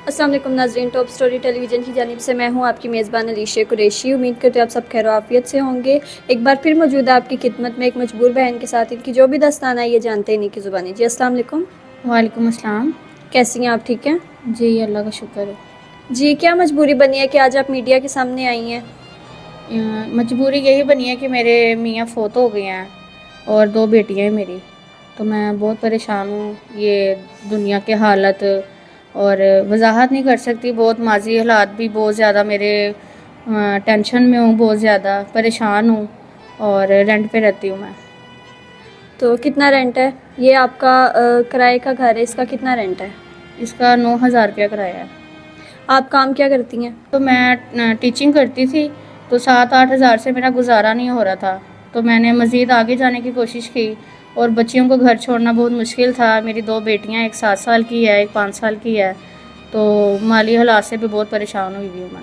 अस्सलाम वालेकुम नाज़रीन, टॉप स्टोरी टेलीविज़न की जानिब से मैं हूं आपकी मेज़बान अलीशा कुरैशी। उम्मीद करते हैं आप सब खैर आफियत से होंगे। एक बार फिर मौजूद है आपकी खिदमत में एक मजबूर बहन के साथ। इनकी जो भी दास्तान है ये जानते हैं इन्हीं की ज़ुबानी। जी अस्सलाम वालेकुम। वालेकुम अस्सलाम। कैसी हैं आप, ठीक हैं? जी अल्लाह का शुक्र है। जी, क्या मजबूरी बनी है कि आज आप मीडिया के सामने आई हैं? मजबूरी यही बनी है कि मेरे मियाँ फ़ौत हो गए हैं और 2 बेटियाँ हैं मेरी, तो मैं बहुत परेशान हूँ। ये दुनिया के हालत और वजाहत नहीं कर सकती। बहुत माजी हालात भी बहुत ज़्यादा मेरे टेंशन में हूँ, बहुत ज़्यादा परेशान हूँ और रेंट पे रहती हूँ मैं। तो कितना रेंट है? ये आपका किराए का घर है, इसका कितना रेंट है? इसका 9,000 रुपया किराया है। आप काम क्या करती हैं? तो मैं टीचिंग करती थी, तो 7-8 हज़ार से मेरा गुजारा नहीं हो रहा था। तो मैंने मज़ीद आगे जाने की कोशिश की और बच्चियों को घर छोड़ना बहुत मुश्किल था। मेरी 2 बेटियां, एक 7 साल की है, एक 5 साल की है। तो माली हालात से भी बहुत परेशान हुई हूँ मैं।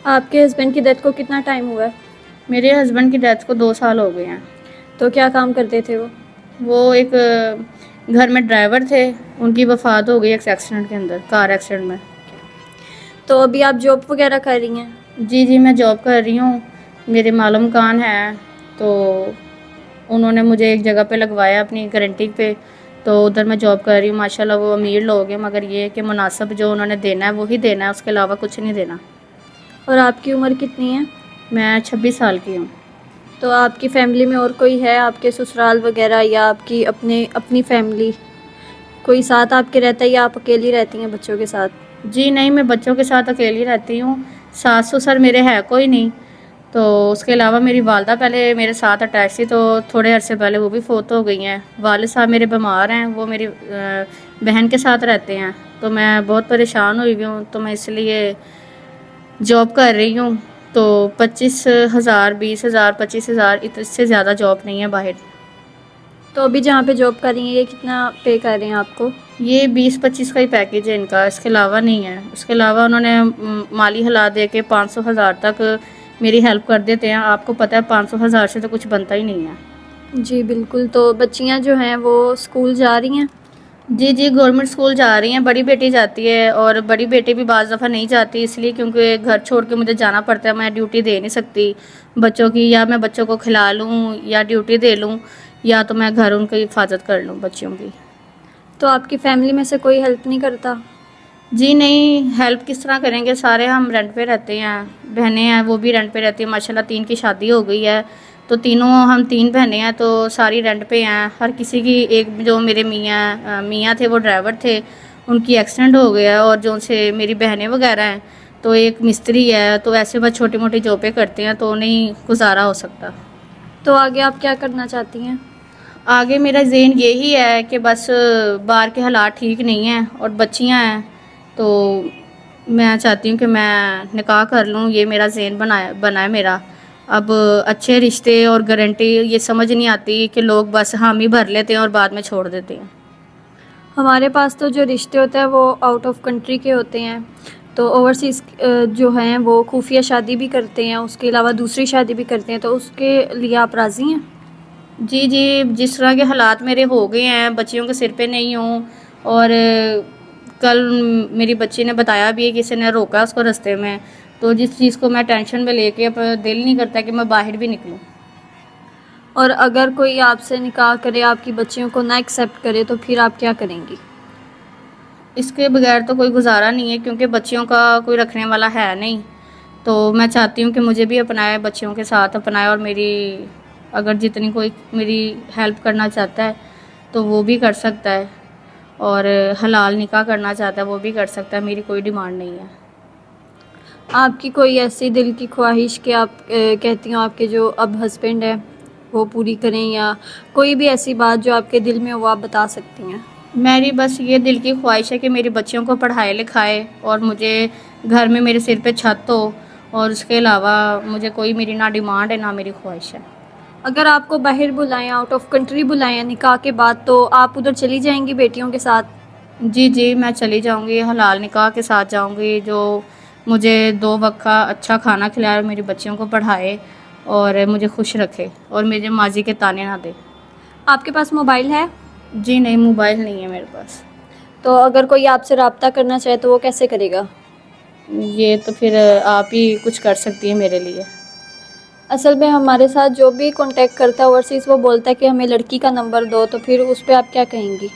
आपके हस्बैंड की डेथ को कितना टाइम हुआ है? मेरे हस्बैंड की डेथ को 2 साल हो गए हैं। तो क्या काम करते थे वो? वो एक घर में ड्राइवर थे, उनकी वफ़ात हो गई एक एक्सीडेंट के अंदर, कार एक्सीडेंट में। तो अभी आप जॉब वगैरह कर रही हैं? जी मैं जॉब कर रही हूँ। मेरे मालूम मकान है, तो उन्होंने मुझे एक जगह पे लगवाया अपनी गारंटी पे, तो उधर मैं जॉब कर रही हूँ। माशाल्लाह वो अमीर लोग हैं, मगर ये है कि मुनासिब जो उन्होंने देना है वही देना है, उसके अलावा कुछ नहीं देना। और आपकी उम्र कितनी है? मैं 26 साल की हूँ। तो आपकी फैमिली में और कोई है, आपके ससुराल वगैरह या आपकी अपनी फैमिली कोई साथ आपके रहता है या आप अकेली रहती हैं बच्चों के साथ? जी नहीं, मैं बच्चों के साथ अकेली रहती हूँ। सास ससुर मेरे है कोई नहीं। तो उसके अलावा मेरी वालदा पहले मेरे साथ अटैच थी, तो थोड़े अरसे पहले वो भी फ़ौत हो गई हैं। वालिद साहब मेरे बीमार हैं, वो मेरी बहन के साथ रहते हैं। तो मैं बहुत परेशान हुई हूँ, तो मैं इसलिए जॉब कर रही हूँ। तो 25,000, 20,000, 25,000, इससे ज़्यादा जॉब नहीं है बाहर। तो अभी जहाँ पे जॉब कर रही हैं ये कितना पे कर रहे हैं आपको? ये 20-25 का ही पैकेज है इनका, इसके अलावा नहीं है। उसके अलावा उन्होंने माली हालात दे के 500,000 तक मेरी हेल्प कर देते हैं। आपको पता है 500,000 से तो कुछ बनता ही नहीं है। जी बिल्कुल। तो बच्चियाँ जो हैं वो स्कूल जा रही हैं? जी गवर्नमेंट स्कूल जा रही हैं। बड़ी बेटी जाती है और बड़ी बेटी भी बाज़ दफ़ा नहीं जाती, इसलिए क्योंकि घर छोड़ के मुझे जाना पड़ता है। मैं ड्यूटी दे नहीं सकती बच्चों की, या मैं बच्चों को खिला लूँ या ड्यूटी दे लूँ, या तो मैं घर उनकी हिफाजत कर लूँ बच्चियों की। तो आपकी फैमिली में से कोई हेल्प नहीं करता? जी नहीं, हेल्प किस तरह करेंगे, सारे हम रेंट पे रहते हैं। बहनें हैं वो भी रेंट पे रहती हैं। माशाल्लाह 3 की शादी हो गई है, तो तीनों हम 3 बहनें हैं, तो सारी रेंट पे हैं। हर किसी की, एक जो मेरे मियाँ थे वो ड्राइवर थे, उनकी एक्सीडेंट हो गया। और जो से मेरी बहनें वगैरह हैं, तो एक मिस्त्री है, तो ऐसे बस छोटी मोटी जॉबें करते हैं, तो नहीं गुजारा हो सकता। तो आगे आप क्या करना चाहती हैं? आगे मेरा ज़हन यही है कि बस बाहर के हालात ठीक नहीं हैं और बच्चियां हैं, तो मैं चाहती हूँ कि मैं निकाह कर लूँ। ये मेरा ज़हन बना है मेरा। अब अच्छे रिश्ते और गारंटी ये समझ नहीं आती कि लोग बस हामी भर लेते हैं और बाद में छोड़ देते हैं। हमारे पास तो जो रिश्ते होते हैं वो आउट ऑफ कंट्री के होते हैं। तो ओवरसीज़ जो हैं वो खुफिया शादी भी करते हैं, उसके अलावा दूसरी शादी भी करते हैं। तो उसके लिए आप राज़ी हैं? जी जिस तरह के हालात मेरे हो गए हैं, बच्चियों के सिर पे नहीं हूँ। और कल मेरी बच्ची ने बताया भी है, किसी ने रोका उसको रास्ते में। तो जिस चीज़ को मैं टेंशन में लेके अब दिल नहीं करता कि मैं बाहर भी निकलूँ। और अगर कोई आपसे निकाह करे, आपकी बच्चियों को ना एक्सेप्ट करे, तो फिर आप क्या करेंगी? इसके बगैर तो कोई गुजारा नहीं है, क्योंकि बच्चियों का कोई रखने वाला है नहीं। तो मैं चाहती हूँ कि मुझे भी अपनाए, बच्चियों के साथ अपनाए, और मेरी अगर जितनी कोई मेरी हेल्प करना चाहता है तो वो भी कर सकता है, और हलाल निकाह करना चाहता है वो भी कर सकता है। मेरी कोई डिमांड नहीं है। आपकी कोई ऐसी दिल की ख्वाहिश कि आप कहती हो आपके जो अब हस्बैंड है वो पूरी करें, या कोई भी ऐसी बात जो आपके दिल में हो वो आप बता सकती हैं? मेरी बस ये दिल की ख्वाहिश है कि मेरी बच्चियों को पढ़ाए लिखाए और मुझे घर में मेरे सिर पे छत हो, और उसके अलावा मुझे कोई मेरी ना डिमांड है ना मेरी ख्वाहिश है। अगर आपको बाहर बुलाएं, आउट ऑफ कंट्री बुलाएं निकाह के बाद, तो आप उधर चली जाएंगी बेटियों के साथ? जी मैं चली जाऊंगी, हलाल निकाह के साथ जाऊंगी, जो मुझे 2 वक्त का अच्छा खाना खिलाए और मेरी बच्चियों को पढ़ाए और मुझे खुश रखे और मेरे माजी के ताने ना दे। आपके पास मोबाइल है? जी नहीं, मोबाइल नहीं है मेरे पास। تو अगर कोई आपसे रब्ता करना चाहे तो वो कैसे करेगा? ये तो फिर आप ही कुछ कर सकती हैं मेरे लिए। असल में हमारे साथ जो भी कांटेक्ट करता है ओवरसीज़ वो बोलता है कि हमें लड़की का नंबर दो, तो फिर उस पे आप क्या कहेंगी?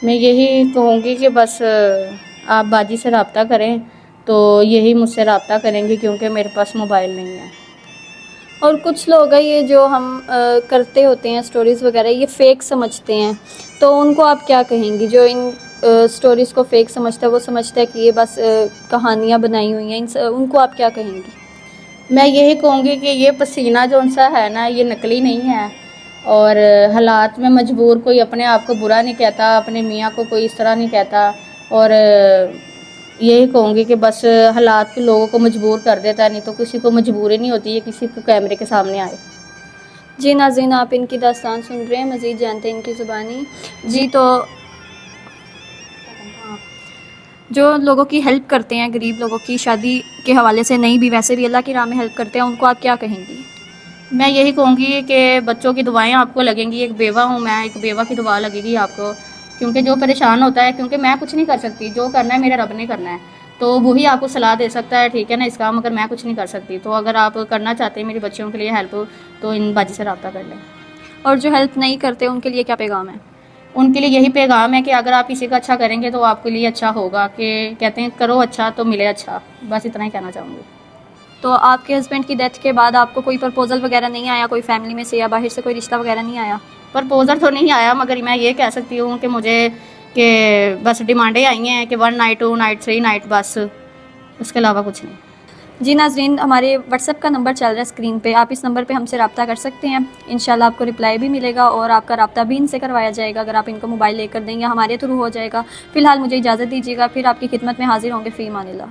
मैं यही कहूँगी कि बस आप बाजी से रब्ता करें, तो यही मुझसे रब्ता करेंगे क्योंकि मेरे पास मोबाइल नहीं है। और कुछ लोग हैं ये जो हम करते होते हैं स्टोरीज़ वगैरह, ये फ़ेक समझते हैं, तो उनको आप क्या कहेंगी? जो इन स्टोरीज़ को फ़ेक समझता है, वो समझता है कि ये बस कहानियाँ बनाई हुई हैं, उनको आप क्या कहेंगी? मैं यही कहूँगी कि ये पसीना जो सा है ना, ये नकली नहीं है, और हालात में मजबूर कोई अपने आप को बुरा नहीं कहता, अपने मियाँ को कोई इस तरह नहीं कहता, और यही कहूँगी कि बस हालात के लोगों को मजबूर कर देता है, नहीं तो किसी को मजबूरी नहीं होती है किसी को कैमरे के सामने आए। जी नाज़रीन, आप इनकी दास्तान सुन रहे हैं, मज़ीद जानते हैं इनकी ज़ुबानी। जी, तो जो लोगों की हेल्प करते हैं, गरीब लोगों की शादी के हवाले से नहीं भी, वैसे भी अल्लाह की राह में हेल्प करते हैं, उनको आप क्या कहेंगी? मैं यही कहूँगी कि बच्चों की दुआएं आपको लगेंगी। एक बेवा हूँ मैं, एक बेवा की दुआ लगेगी आपको, क्योंकि जो परेशान होता है, क्योंकि मैं कुछ नहीं कर सकती, जो करना है मेरे रब ने करना है, तो वही आपको सलाह दे सकता है, ठीक है ना, इस काम, मगर मैं कुछ नहीं कर सकती। तो अगर आप करना चाहते हैं मेरी बच्चियों के लिए हेल्प, तो इन बाजी से रब्ता कर लें। और जो हेल्प नहीं करते उनके लिए क्या पैगाम है? उनके लिए यही पैगाम है कि अगर आप किसी का अच्छा करेंगे तो आपके लिए अच्छा होगा, कि कहते हैं करो अच्छा तो मिले अच्छा, बस इतना ही कहना चाहूँगी। तो आपके हस्बैंड की डेथ के बाद आपको कोई प्रपोजल वगैरह नहीं आया, कोई फैमिली में से या बाहर से कोई रिश्ता वगैरह नहीं आया? प्रपोजल तो नहीं आया, मगर मैं ये कह सकती हूँ कि मुझे कि बस डिमांडें आई हैं कि 1 नाइट 2 नाइट 3 नाइट, बस उसके अलावा कुछ नहीं। जी नाज़रीन, हमारे व्हाट्सएप का नंबर चल रहा है स्क्रीन पे, आप इस नंबर पे हमसे रब्ता कर सकते हैं। इंशाल्लाह आपको रिप्लाई भी मिलेगा और आपका रब्ता भी इनसे करवाया जाएगा, अगर आप इनको मोबाइल लेकर दें या हमारे थ्रू हो जाएगा। फ़िलहाल मुझे इजाज़त दीजिएगा, फिर आपकी खिदमत में हाजिर होंगे फ़ी अमानिल्लाह।